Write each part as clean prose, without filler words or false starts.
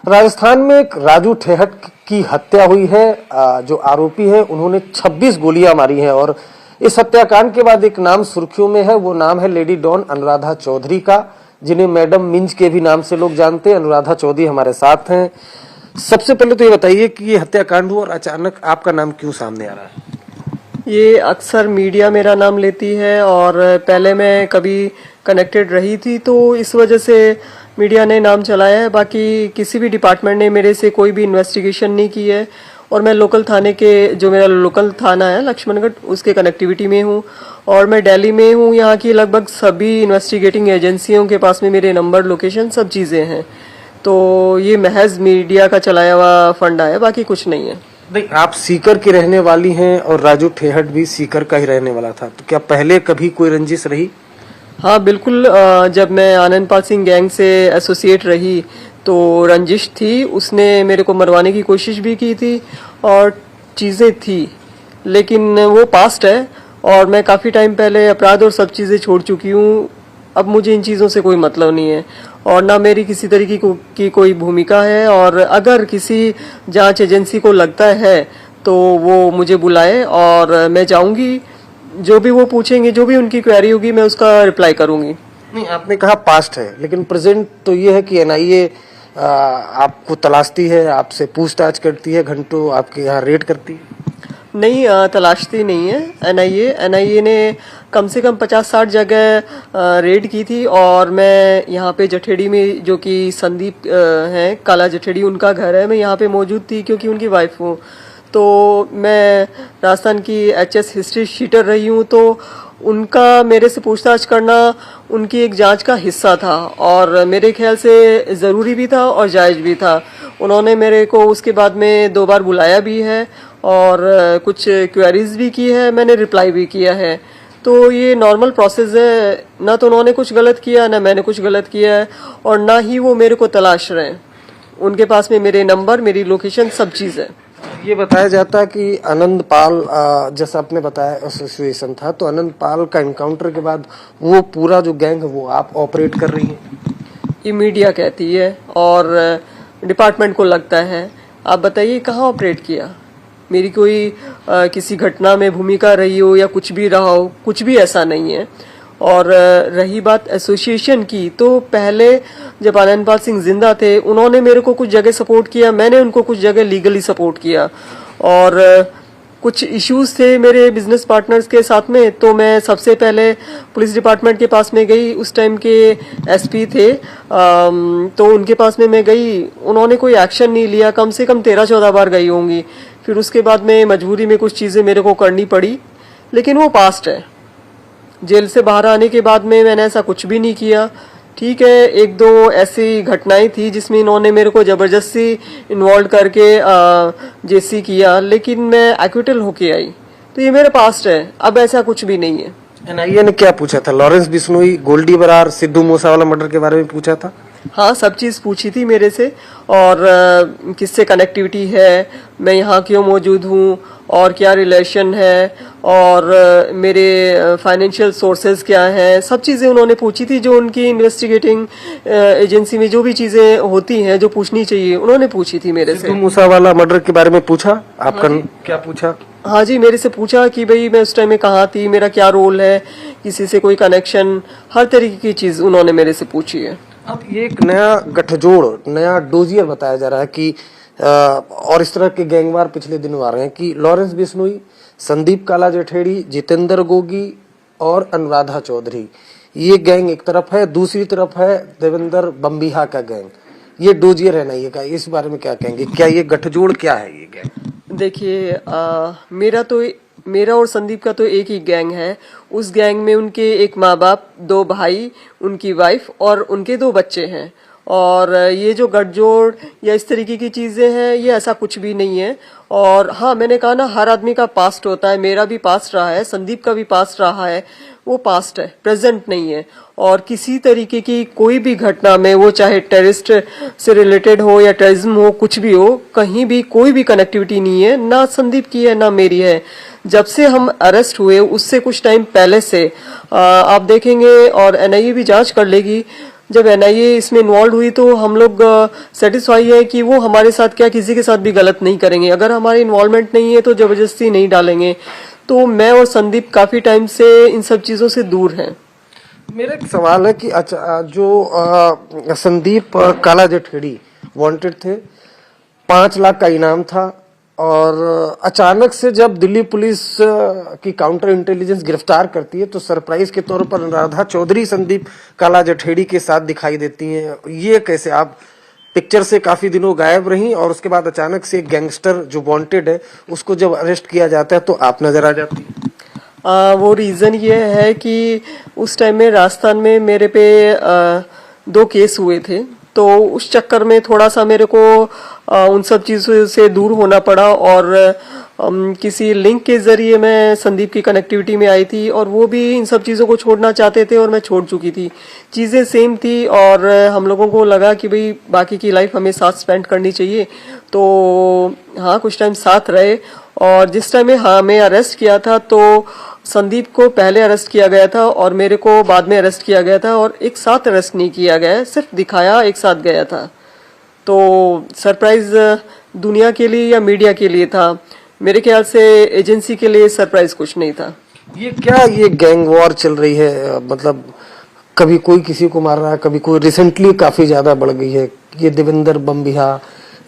राजस्थान में एक राजू ठेहट की हत्या हुई है। जो आरोपी है उन्होंने 26 गोलियां मारी हैं और इस हत्याकांड के बाद एक नाम सुर्खियों में है। वो नाम है लेडी डॉन अनुराधा चौधरी का, जिन्हें मैडम मिंज के भी नाम से लोग जानते हैं। अनुराधा चौधरी हमारे साथ हैं। सबसे पहले तो ये बताइए कि ये हत्याकांड हुआ और अचानक आपका नाम क्यों सामने आ रहा है? ये अक्सर मीडिया मेरा नाम लेती है और पहले मैं कभी कनेक्टेड रही थी तो इस वजह से मीडिया ने नाम चलाया है। बाकी किसी भी डिपार्टमेंट ने मेरे से कोई भी इन्वेस्टिगेशन नहीं की है और मैं लोकल थाने के, जो मेरा लोकल थाना है लक्ष्मणगढ़, उसके कनेक्टिविटी में हूँ और मैं दिल्ली में हूँ। यहाँ की लगभग सभी इन्वेस्टिगेटिंग एजेंसियों के पास में मेरे नंबर, लोकेशन, सब चीज़ें हैं। तो ये महज मीडिया का चलाया हुआ फंडा है, बाकी कुछ नहीं है। नहीं, आप सीकर की रहने वाली हैं और राजू ठेहट भी सीकर का ही रहने वाला था, तो क्या पहले कभी कोई रंजिश रही? हाँ बिल्कुल। जब मैं आनंदपाल सिंह गैंग से एसोसिएट रही तो रंजिश थी, उसने मेरे को मरवाने की कोशिश भी की थी और चीज़ें थी, लेकिन वो पास्ट है और मैं काफ़ी टाइम पहले अपराध और सब चीज़ें छोड़ चुकी हूँ। अब मुझे इन चीज़ों से कोई मतलब नहीं है और ना मेरी किसी तरीके की कोई भूमिका है। और अगर किसी जांच एजेंसी को लगता है तो वो मुझे बुलाए और मैं जाऊंगी। जो भी वो पूछेंगे, जो भी उनकी क्वेरी होगी, मैं उसका रिप्लाई करूंगी। नहीं, आपने कहा पास्ट है, लेकिन प्रेजेंट तो ये है कि एनआईए आपको तलाशती है, आपसे पूछताछ करती है, घंटों आपके यहाँ रेड करती है। नहीं, तलाशती नहीं है एनआईए ने कम से कम 50-60 जगह रेड की थी और मैं यहाँ पे जठेड़ी में, जो कि संदीप हैं काला जठेड़ी, उनका घर है, मैं यहाँ पे मौजूद थी क्योंकि उनकी वाइफ हूँ। तो मैं राजस्थान की एचएस हिस्ट्री शीटर रही हूँ, तो उनका मेरे से पूछताछ करना उनकी एक जांच का हिस्सा था और मेरे ख्याल से ज़रूरी भी था और जायज़ भी था। उन्होंने मेरे को उसके बाद में 2 बार बुलाया भी है और कुछ क्वेरीज भी की है, मैंने रिप्लाई भी किया है। तो ये नॉर्मल प्रोसेस है, ना तो उन्होंने कुछ गलत किया ना मैंने कुछ गलत किया है और ना ही वो मेरे को तलाश रहे हैं। उनके पास में मेरे नंबर, मेरी लोकेशन, सब चीज़ है। ये बताया जाता है कि आनंदपाल, जैसा आपने बताया एसोसिएशन था, तो आनंदपाल का एनकाउंटर के बाद वो पूरा जो गैंग है वो आप ऑपरेट कर रही हैं? ये मीडिया कहती है और डिपार्टमेंट को लगता है। आप बताइए कहाँ ऑपरेट किया? मेरी कोई किसी घटना में भूमिका रही हो या कुछ भी रहा हो, कुछ भी ऐसा नहीं है। और रही बात एसोसिएशन की, तो पहले जब आनंदपाल सिंह जिंदा थे उन्होंने मेरे को कुछ जगह सपोर्ट किया, मैंने उनको कुछ जगह लीगली सपोर्ट किया और कुछ इश्यूज थे मेरे बिजनेस पार्टनर्स के साथ में, तो मैं सबसे पहले पुलिस डिपार्टमेंट के पास में गई। उस टाइम के एसपी थे, तो उनके पास में मैं गई, उन्होंने कोई एक्शन नहीं लिया। कम से कम 13-14 बार गई होंगी। फिर उसके बाद में मजबूरी में कुछ चीज़ें मेरे को करनी पड़ी, लेकिन वो पास्ट है। जेल से बाहर आने के बाद में मैंने ऐसा कुछ भी नहीं किया। ठीक है, 1-2 ऐसी घटनाएं थी जिसमें इन्होंने मेरे को जबरदस्ती इन्वॉल्व करके जेसी किया, लेकिन मैं एक्विटल होके आई। तो ये मेरा पास्ट है, अब ऐसा कुछ भी नहीं है। एनआईए ने क्या पूछा था? लॉरेंस बिश्नोई, गोल्डी बरार, सिद्धू मूसावाला मर्डर के बारे में पूछा था? हाँ, सब चीज़ पूछी थी मेरे से और किससे कनेक्टिविटी है, मैं यहाँ क्यों मौजूद हूँ और क्या रिलेशन है और मेरे फाइनेंशियल सोर्सेज क्या हैं, सब चीज़ें उन्होंने पूछी थी। जो उनकी इन्वेस्टिगेटिंग एजेंसी में जो भी चीज़ें होती हैं जो पूछनी चाहिए, उन्होंने पूछी थी मेरे से। सिद्धू मूसावाला मर्डर के बारे में पूछा आपका? क्या पूछा? हाँ जी, मेरे से पूछा कि भाई मैं उस टाइम में कहाँ थी, मेरा क्या रोल है, किसी से कोई कनेक्शन, हर तरीके की चीज़ उन्होंने मेरे से पूछी है। अब ये एक नया गठजोड़, नया डोजियर बताया जा रहा है कि और इस तरह के गैंगवार पिछले दिनों आ रहे हैं कि लॉरेंस बिश्नोई, संदीप काला जठेड़ी, जितेंद्र गोगी और अनुराधा चौधरी, ये गैंग एक तरफ है, दूसरी तरफ है देवेंद्र बम्बिहा का गैंग। ये डोजियर है नहीं का, इस बारे में क्या कहेंगे? क्या ये गठजोड़ क्या है ये गैंग? देखिए, मेरा और संदीप का तो एक ही गैंग है। उस गैंग में उनके एक माँ बाप, 2 भाई, उनकी वाइफ और उनके 2 बच्चे हैं। और ये जो गठजोड़ या इस तरीके की चीजें हैं, ये ऐसा कुछ भी नहीं है। और हाँ, मैंने कहा ना, हर आदमी का पास्ट होता है, मेरा भी पास्ट रहा है, संदीप का भी पास्ट रहा है। वो पास्ट है, प्रेजेंट नहीं है। और किसी तरीके की कोई भी घटना में, वो चाहे टेररिस्ट से रिलेटेड हो या टेररिज्म हो, कुछ भी हो, कहीं भी कोई भी कनेक्टिविटी नहीं है, ना संदीप की है ना मेरी है। जब से हम अरेस्ट हुए उससे कुछ टाइम पहले से आप देखेंगे और एनआईए भी जांच कर लेगी, जब एनआईए इसमें इन्वॉल्व हुई तो हम लोग सेटिस्फाई है कि वो हमारे साथ क्या किसी के साथ भी गलत नहीं करेंगे। अगर हमारी इन्वॉल्वमेंट नहीं है तो जबरदस्ती नहीं डालेंगे। तो मैं और संदीप काफी टाइम से इन सब चीजों से दूर हैं। मेरा एक सवाल है कि संदीप काला जठेड़ी वांटेड थे, 5 लाख का इनाम था, और अचानक से जब दिल्ली पुलिस की काउंटर इंटेलिजेंस गिरफ्तार करती है तो सरप्राइज के तौर पर अनुराधा चौधरी संदीप काला जठेड़ी के साथ दिखाई देती हैं। ये कैसे? आप पिक्चर से काफी दिनों गायब रही और उसके बाद अचानक से एक गैंगस्टर जो वांटेड है उसको जब अरेस्ट किया जाता है तो आप नजर आ जाती है। वो रीजन ये है कि उस टाइम में राजस्थान में मेरे पे 2 केस हुए थे, तो उस चक्कर में थोड़ा सा मेरे को उन सब चीजों से दूर होना पड़ा, और किसी लिंक के जरिए मैं संदीप की कनेक्टिविटी में आई थी, और वो भी इन सब चीजों को छोड़ना चाहते थे और मैं छोड़ चुकी थी। चीजें सेम थी और हम लोगों को लगा कि भाई बाकी की लाइफ हमें साथ स्पेंड करनी चाहिए। तो हाँ, कुछ टाइम साथ रहे, और जिस टाइम में हमें अरेस्ट किया था तो संदीप को पहले अरेस्ट किया गया था और मेरे को बाद में अरेस्ट किया गया था, और एक साथ अरेस्ट नहीं किया गया, सिर्फ दिखाया एक साथ गया था। तो सरप्राइज दुनिया के लिए या मीडिया के लिए था, मेरे ख्याल से एजेंसी के लिए सरप्राइज कुछ नहीं था। ये गैंग वॉर चल रही है, मतलब कभी कोई किसी को मार रहा है, कभी कोई, रिसेंटली काफी ज्यादा बढ़ गई है। ये देवेंद्र बम्बिहा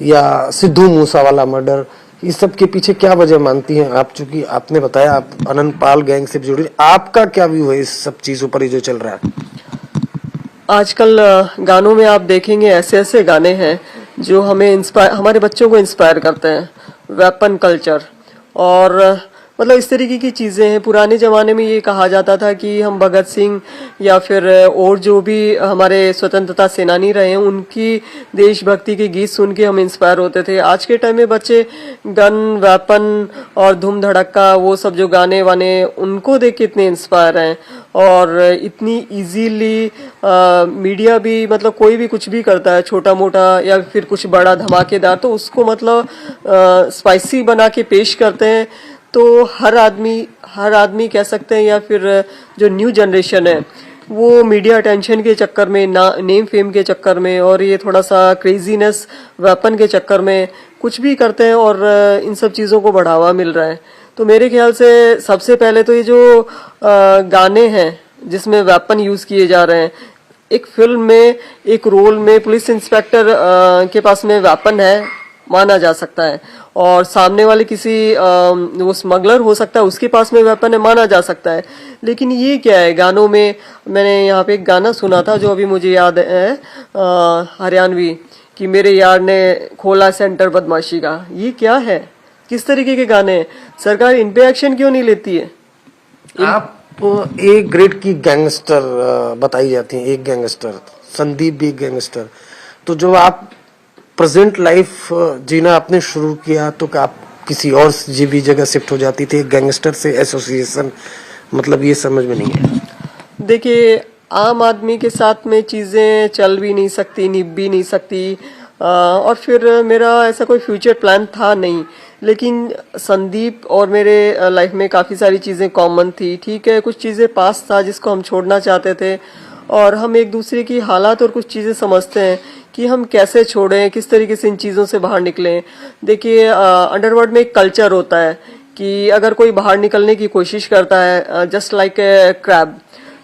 या सिद्धू मूसावाला मर्डर, इस सब के पीछे क्या वजह मानती हैं आप? चूंकि आपने बताया आप अनंतपाल गैंग से जुड़ी, आपका क्या व्यू है इस सब चीजों पर, ये जो चल रहा है आजकल? गानों में आप देखेंगे ऐसे ऐसे गाने हैं जो हमें हमारे बच्चों को इंस्पायर करते हैं। वेपन कल्चर और मतलब इस तरीके की चीजें हैं। पुराने जमाने में ये कहा जाता था कि हम भगत सिंह या फिर और जो भी हमारे स्वतंत्रता सेनानी रहे हैं उनकी देशभक्ति के गीत सुन के हम इंस्पायर होते थे। आज के टाइम में बच्चे गन, वेपन और धूम धड़क्का, वो सब जो गाने वाने, उनको देख के इतने इंस्पायर हैं। और इतनी इजीली मीडिया भी, मतलब कोई भी कुछ भी करता है छोटा मोटा या फिर कुछ बड़ा धमाकेदार, तो उसको मतलब स्पाइसी बना के पेश करते हैं। तो हर आदमी कह सकते हैं, या फिर जो न्यू जनरेशन है वो मीडिया अटेंशन के चक्कर में, नेम फेम के चक्कर में, और ये थोड़ा सा क्रेजीनेस वेपन के चक्कर में कुछ भी करते हैं, और इन सब चीजों को बढ़ावा मिल रहा है। तो मेरे ख्याल से सबसे पहले तो ये जो गाने हैं जिसमें वेपन यूज किए जा रहे हैं, एक फिल्म में एक रोल में पुलिस इंस्पेक्टर के पास में वेपन है, माना जा सकता है, और सामने वाले किसी वो स्मगलर हो सकता है उसके पास में वेपन है, माना जा सकता है। लेकिन ये क्या है? गानों में मैंने यहाँ पे एक गाना सुना था जो अभी मुझे याद है, हरियाणवी, कि मेरे यार ने खोला सेंटर बदमाशी का। ये क्या है? किस तरीके के गाने हैं? सरकार इन पे एक्शन क्यों नहीं लेती है? आप एक ग्रेड की गैंगस्टर बताई जाती हैं, एक गैंगस्टर, संदीप भी एक गैंगस्टर। तो जो आप प्रेजेंट लाइफ जीना आपने शुरू किया तो क्या आप किसी और भी जगह शिफ्ट हो जाती थी? गैंगस्टर से एसोसिएशन, मतलब ये समझ में नहीं है। देखिए, आम आदमी के साथ में चीजें चल भी नहीं सकती, निभ भी नहीं सकती, और फिर मेरा ऐसा कोई फ्यूचर प्लान था नहीं। लेकिन संदीप और मेरे लाइफ में काफी सारी चीजें कॉमन थी। ठीक है, कुछ चीजें पास था जिसको हम छोड़ना चाहते थे, और हम एक दूसरे की हालात और कुछ चीजें समझते हैं कि हम कैसे छोड़ें, किस तरीके से इन चीजों से बाहर निकलें। देखिए, अंडरवर्ल्ड में एक कल्चर होता है कि अगर कोई बाहर निकलने की कोशिश करता है, जस्ट लाइक ए क्रैब,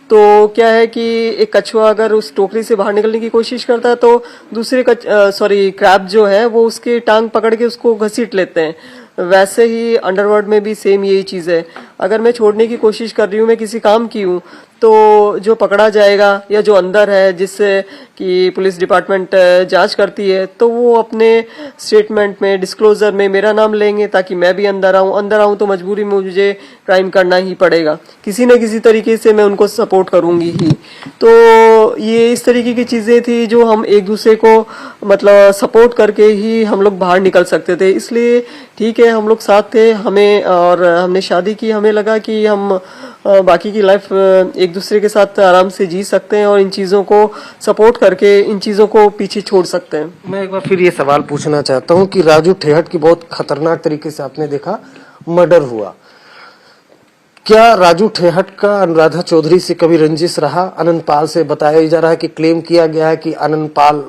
तो क्या है कि एक कछुआ अगर उस टोकरी से बाहर निकलने की कोशिश करता है तो दूसरे क्रैब जो है वो उसकी टांग पकड़ के उसको घसीट लेते हैं। वैसे ही अंडरवर्ल्ड में भी सेम यही चीज है। अगर मैं छोड़ने की कोशिश कर रही हूँ, मैं किसी काम की हूँ, तो जो पकड़ा जाएगा या जो अंदर है, जिससे कि पुलिस डिपार्टमेंट जांच करती है, तो वो अपने स्टेटमेंट में, डिस्क्लोजर में मेरा नाम लेंगे ताकि मैं भी अंदर आऊं तो मजबूरी में मुझे क्राइम करना ही पड़ेगा। किसी न किसी तरीके से मैं उनको सपोर्ट करूंगी ही। तो ये इस तरीके की चीजें थी जो हम एक दूसरे को मतलब सपोर्ट करके ही हम लोग बाहर निकल सकते थे। इसलिए ठीक है, हम लोग साथ थे, हमें, और हमने शादी की। हमें लगा कि हम बाकी की लाइफ एक दूसरे के साथ आराम से जी सकते हैं और इन चीजों को सपोर्ट करके इन चीजों को पीछे छोड़ सकते हैं। मैं एक बार फिर ये सवाल पूछना चाहता हूँ कि राजू ठेहट की बहुत खतरनाक तरीके से आपने देखा मर्डर हुआ, क्या राजू ठेहट का अनुराधा चौधरी से कभी रंजिश रहा? आनंद पाल से बताया जा रहा है कि क्लेम किया गया है कि आनंद पाल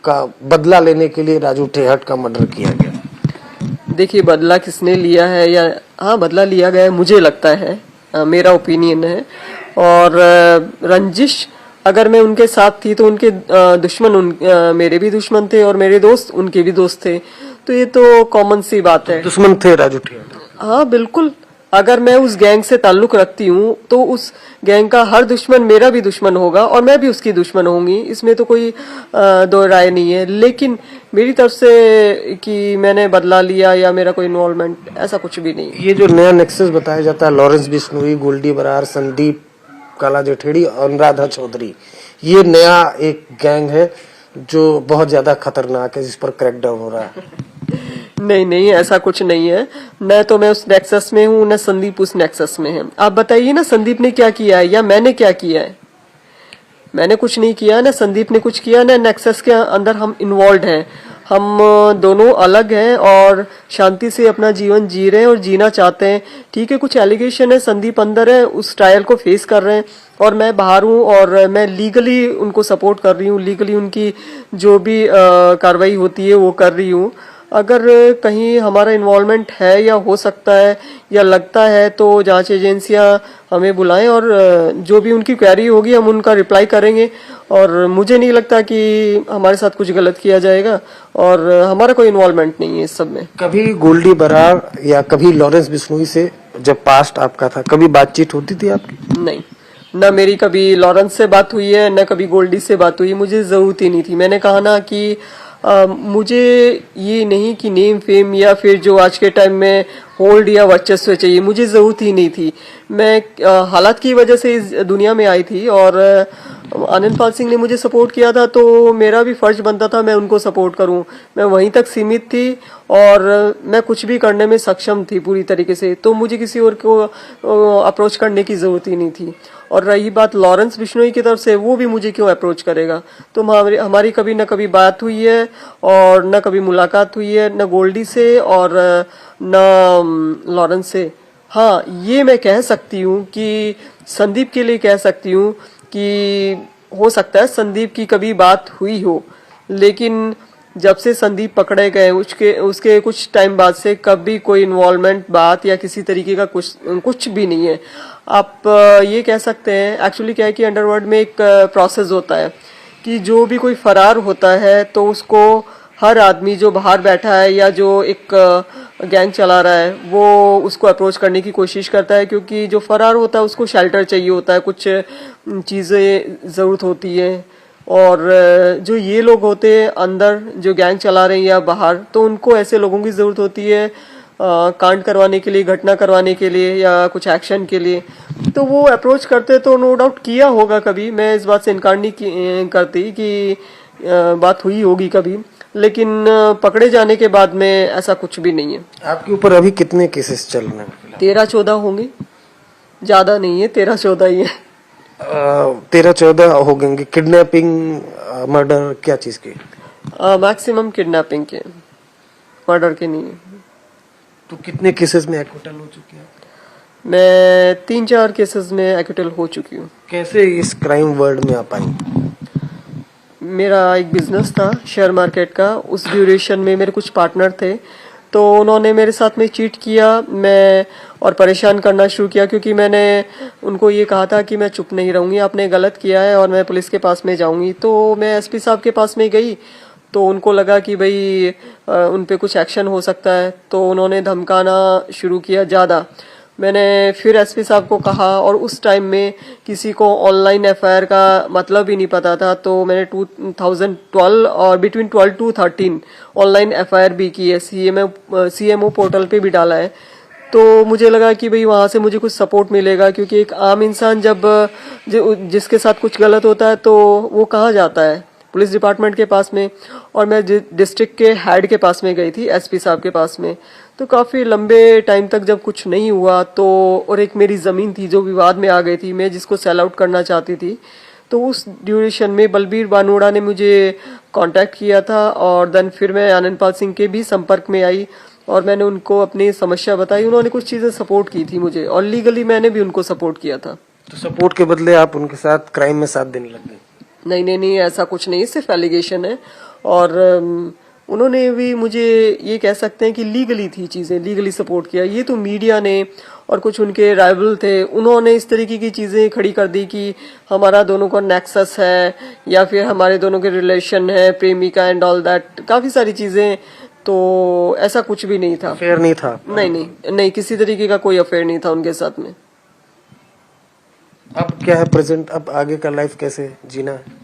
का बदला लेने के लिए राजू ठेहट का मर्डर किया गया। देखिए, बदला किसने लिया है या हाँ बदला लिया गया है, मुझे लगता है, मेरा ओपिनियन है। और रंजिश अगर मैं उनके साथ थी तो उनके दुश्मन मेरे भी दुश्मन थे और मेरे दोस्त उनके भी दोस्त थे, तो ये तो कॉमन सी बात है। दुश्मन थे राजू ठेहट? हाँ बिल्कुल, अगर मैं उस गैंग से ताल्लुक रखती हूँ तो उस गैंग का हर दुश्मन मेरा भी दुश्मन होगा और मैं भी उसकी दुश्मन होंगी, इसमें तो कोई दो राय नहीं है। लेकिन मेरी तरफ से कि मैंने बदला लिया या मेरा कोई इन्वॉल्वमेंट, ऐसा कुछ भी नहीं। ये जो नया नेक्सस बताया जाता है, लॉरेंस बिश्नोई, गोल्डी बरार, संदीप काला जठेड़ी और अनुराधा चौधरी, ये नया एक गैंग है जो बहुत ज्यादा खतरनाक है, जिस पर क्रैकडाउन हो रहा है। नहीं नहीं, ऐसा कुछ नहीं है। न तो मैं उस नेक्सस में हूँ, न संदीप उस नेक्सस में है। आप बताइए ना, संदीप ने क्या किया है या मैंने क्या किया है? मैंने कुछ नहीं किया, ना संदीप ने कुछ किया, ना नेक्सस के अंदर हम इन्वॉल्व हैं। हम दोनों अलग हैं और शांति से अपना जीवन जी रहे हैं और जीना चाहते हैं। ठीक है, कुछ एलिगेशन है, संदीप अंदर है, उस ट्रायल को फेस कर रहे हैं और मैं बाहर हूँ और मैं लीगली उनको सपोर्ट कर रही हूँ, लीगली उनकी जो भी कार्रवाई होती है वो कर रही हूँ। अगर कहीं हमारा इन्वॉल्वमेंट है या हो सकता है या लगता है तो जांच एजेंसियां हमें बुलाएं और जो भी उनकी क्वेरी होगी हम उनका रिप्लाई करेंगे। और मुझे नहीं लगता कि हमारे साथ कुछ गलत किया जाएगा और हमारा कोई इन्वॉल्वमेंट नहीं है इस सब में। कभी गोल्डी बरार या कभी लॉरेंस बिश्नोई से, जब पास्ट आपका था, कभी बातचीत होती थी आपकी? नहीं, न मेरी कभी लॉरेंस से बात हुई है, न कभी गोल्डी से बात हुई। मुझे जरूरत ही नहीं थी। मैंने कहा ना कि मुझे ये नहीं कि नेम फेम या फिर जो आज के टाइम में होल्ड या वर्चस्व चाहिए, मुझे जरूरत ही नहीं थी। मैं हालात की वजह से इस दुनिया में आई थी और आनंद पाल सिंह ने मुझे सपोर्ट किया था तो मेरा भी फर्ज बनता था मैं उनको सपोर्ट करूं। मैं वहीं तक सीमित थी और मैं कुछ भी करने में सक्षम थी पूरी तरीके से, तो मुझे किसी और को अप्रोच करने की जरूरत ही नहीं थी। और रही बात लॉरेंस बिश्नोई की तरफ से, वो भी मुझे क्यों अप्रोच करेगा? तो हमारी कभी न कभी बात हुई है और न कभी मुलाकात हुई है, न गोल्डी से और न लॉरेंस से। हाँ, ये मैं कह सकती हूँ कि संदीप के लिए कह सकती हूँ कि हो सकता है संदीप की कभी बात हुई हो, लेकिन जब से संदीप पकड़े गए उसके कुछ टाइम बाद से कभी कोई इन्वॉल्वमेंट, बात या किसी तरीके का कुछ भी नहीं है। आप ये कह सकते हैं, एक्चुअली क्या है कि अंडरवर्ल्ड में एक प्रोसेस होता है कि जो भी कोई फरार होता है तो उसको हर आदमी जो बाहर बैठा है या जो एक गैंग चला रहा है वो उसको अप्रोच करने की कोशिश करता है, क्योंकि जो फरार होता है उसको शेल्टर चाहिए होता है, कुछ चीज़ें ज़रूरत होती है। और जो ये लोग होते हैं अंदर जो गैंग चला रहे हैं या बाहर, तो उनको ऐसे लोगों की ज़रूरत होती है कांड करवाने के लिए, घटना करवाने के लिए या कुछ एक्शन के लिए। तो वो अप्रोच करते तो नो डाउट किया होगा कभी, मैं इस बात से इनकार नहीं करती कि बात हुई होगी कभी, लेकिन पकड़े जाने के बाद में ऐसा कुछ भी नहीं है। आपके ऊपर अभी कितने केसेस चल रहे हैं? 13-14 होंगे, ज्यादा नहीं है, 13-14 ही है। 13-14 हो गएंगे। किडनैपिंग, मर्डर, क्या चीज के? मैक्सिमम किडनैपिंग के, मर्डर के नहीं है। तो कितने केसेस में एक्विटल हो चुके हैं? मैं 3-4 केसेस में एक्विटल हो चुकी हूँ। कैसे इस क्राइम वर्ल्ड में आ पाई? मेरा एक बिजनेस था शेयर मार्केट का, उस ड्यूरेशन में मेरे कुछ पार्टनर थे तो उन्होंने मेरे साथ में चीट किया, मैं और परेशान करना शुरू किया, क्योंकि मैंने उनको ये कहा था कि मैं चुप नहीं रहूंगी, आपने गलत किया है और मैं पुलिस के पास में जाऊंगी। तो मैं एसपी साहब के पास में गई तो उनको लगा कि भाई उन पे कुछ एक्शन हो सकता है, तो उन्होंने धमकाना शुरू किया ज़्यादा। मैंने फिर एसपी साहब को कहा और उस टाइम में किसी को ऑनलाइन एफआईआर का मतलब ही नहीं पता था, तो मैंने 2012 और बिटवीन 12 to 13 ऑनलाइन एफआईआर भी की है, सीएमओ पोर्टल पे भी डाला है। तो मुझे लगा कि भाई वहां से मुझे कुछ सपोर्ट मिलेगा, क्योंकि एक आम इंसान जब जिसके साथ कुछ गलत होता है तो वो कहाँ जाता है? पुलिस डिपार्टमेंट के पास में। और मैं डिस्ट्रिक्ट के हेड के पास में गई थी, एसपी साहब के पास में। तो काफी लंबे टाइम तक जब कुछ नहीं हुआ तो, और एक मेरी जमीन थी जो विवाद में आ गई थी, मैं जिसको सेल आउट करना चाहती थी, तो उस ड्यूरेशन में बलबीर बानोड़ा ने मुझे कांटेक्ट किया था और देन फिर मैं आनंद पाल सिंह के भी संपर्क में आई और मैंने उनको अपनी समस्या बताई, उन्होंने कुछ चीजें सपोर्ट की थी मुझे, और लीगली मैंने भी उनको सपोर्ट किया था। तो सपोर्ट के बदले आप उनके साथ क्राइम में साथ देने लग गए? नहीं नहीं नहीं, ऐसा कुछ नहीं, सिर्फ एलिगेशन है। और उन्होंने भी मुझे, ये कह सकते हैं कि लीगली थी चीजें, लीगली सपोर्ट किया। ये तो मीडिया ने और कुछ उनके राइवल थे, उन्होंने इस तरीके की चीजें खड़ी कर दी कि हमारा दोनों का नेक्सस है, या फिर हमारे दोनों के रिलेशन है, प्रेमिका एंड ऑल दैट, काफी सारी चीजें। तो ऐसा कुछ भी नहीं था। अफेयर नहीं था? नहीं नहीं नहीं, किसी तरीके का कोई अफेयर नहीं था उनके साथ में। अब क्या है प्रेजेंट? अब आगे का लाइफ कैसे जीना है?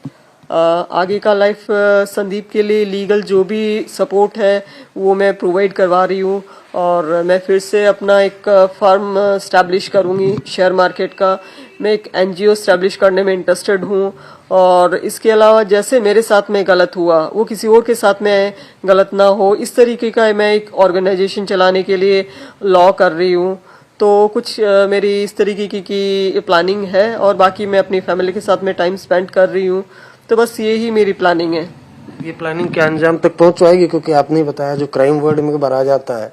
आगे का लाइफ संदीप के लिए लीगल जो भी सपोर्ट है वो मैं प्रोवाइड करवा रही हूँ, और मैं फिर से अपना एक फर्म स्टैब्लिश करूँगी शेयर मार्केट का। मैं एक एनजीओ स्टैब्लिश करने में इंटरेस्टेड हूँ, और इसके अलावा जैसे मेरे साथ में गलत हुआ वो किसी और के साथ में गलत ना हो, इस तरीके का मैं एक ऑर्गेनाइजेशन चलाने के लिए लॉ कर रही हूँ। तो कुछ मेरी इस तरीके की प्लानिंग है, और बाकी मैं अपनी फैमिली के साथ में टाइम स्पेंड कर रही हूँ। तो बस यही मेरी प्लानिंग है। ये प्लानिंग क्या अंजाम तक पहुंच पाएगी? क्योंकि आपने बताया जो क्राइम वर्ड में बाहर आ जाता है,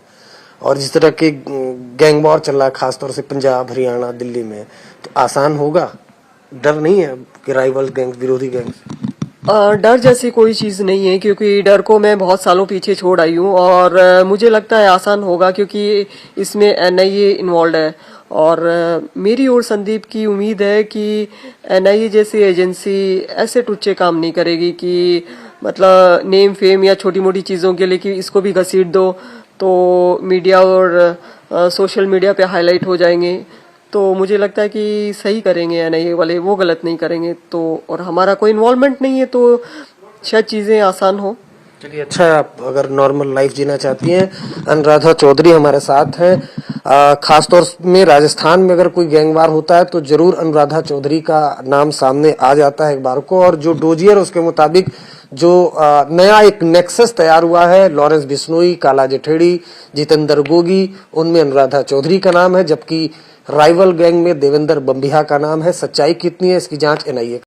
और जिस तरह के गैंग वॉर चल रहा है खासतौर से पंजाब, हरियाणा, दिल्ली में, तो आसान होगा? डर नहीं है कि राइवल गैंग, विरोधी गैंग? डर जैसी कोई चीज नहीं है, क्योंकि डर को मैं बहुत सालों पीछे छोड़ आई हूँ, और मुझे लगता है आसान होगा, क्योंकि इसमें एनआईए इन्वॉल्व है। और मेरी और संदीप की उम्मीद है कि एनआईए जैसी एजेंसी ऐसे टुच्चे काम नहीं करेगी कि मतलब नेम फेम या छोटी मोटी चीजों के लिए कि इसको भी घसीट दो तो मीडिया और सोशल मीडिया पे हाईलाइट हो जाएंगे। तो मुझे लगता है कि सही करेंगे एनआईए वाले, वो गलत नहीं करेंगे। तो और हमारा कोई इन्वॉल्वमेंट नहीं है, तो शायद चीजें आसान हो। चलिए, अच्छा है। आप अगर नॉर्मल लाइफ जीना चाहती हैं, अनुराधा चौधरी हमारे साथ हैं। खासतौर में राजस्थान में अगर कोई गैंगवार होता है तो जरूर अनुराधा चौधरी का नाम सामने आ जाता है एक बार को। और जो डोजियर उसके मुताबिक जो नया एक नेक्सस तैयार हुआ है, लॉरेंस बिश्नोई, काला जठेड़ी, जितेंद्र गोगी, उनमें अनुराधा चौधरी का नाम है, जबकि राइवल गैंग में देवेंद्र बम्बिहा का नाम है। सच्चाई कितनी है इसकी जांच एनआईए